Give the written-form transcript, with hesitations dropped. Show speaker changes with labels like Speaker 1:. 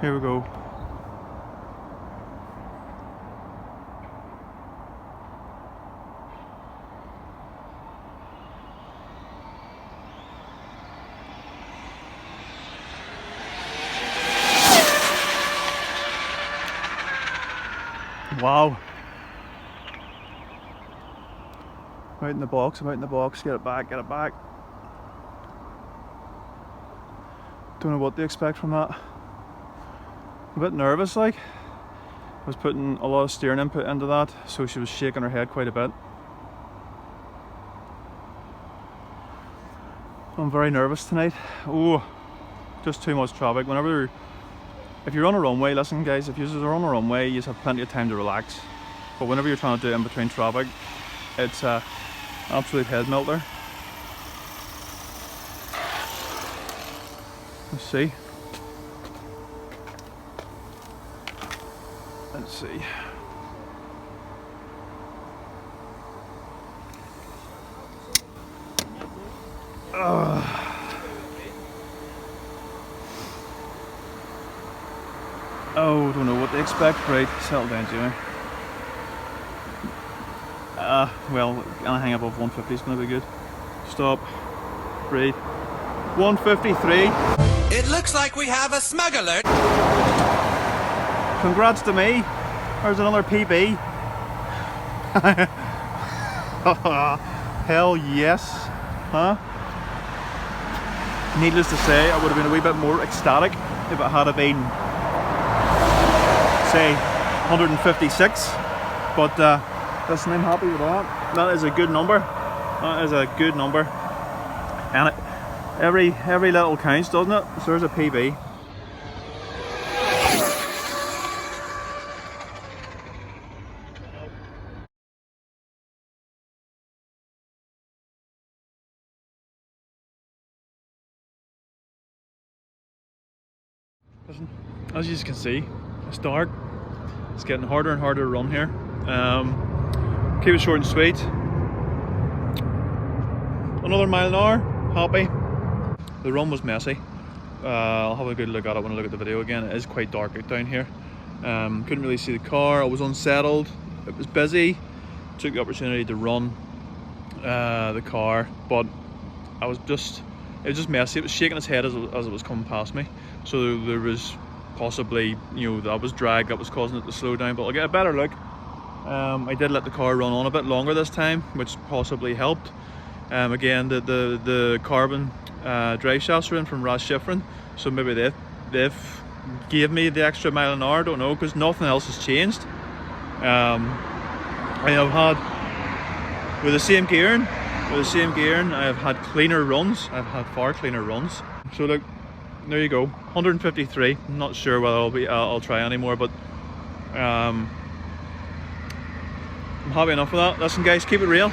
Speaker 1: Here we go. Wow. I'm out in the box, get it back. Don't know what to expect from that. A bit nervous like. I was putting a lot of steering input into that, so she was shaking her head quite a bit. I'm very nervous tonight. Oh, just too much traffic. If you're on a runway, listen guys, if you're on a runway, you just have plenty of time to relax. But whenever you're trying to do it in between traffic, it's an absolute head melter. Let's see. Oh, don't know what to expect. Right, settle down, Jimmy. Well, anything above 150 is going to be good. Stop. Breathe. 153.
Speaker 2: It looks like we have a smug alert.
Speaker 1: Congrats to me. There's another PB. Hell yes. Huh? Needless to say, I would have been a wee bit more ecstatic if it had been, say, 156. But listen, I'm happy with that. That is a good number. That is a good number. And every little counts, doesn't it? So there's a PB. Listen, as you can see, it's dark. It's getting harder and harder to run here. Keep it short and sweet. Another mile an hour. Happy. The run was messy. I'll have a good look at it when I look at the video again. It is quite dark out down here. Couldn't really see the car. I was unsettled. It was busy. Took the opportunity to run the car, but it was just messy. It was shaking its head as it was coming past me. So there was possibly, that was drag that was causing it to slow down. But I'll get a better look. I did let the car run on a bit longer this time, which possibly helped. Again, the carbon drive shafts are in from shifrin, so maybe they've gave me the extra mile an hour. I don't know, because nothing else has changed. I have had with the same gearing, I have had cleaner runs. I've had far cleaner runs. So look, there you go, 153. I'm not sure whether I'll try anymore, but I'm happy enough with that. Listen guys, keep it real.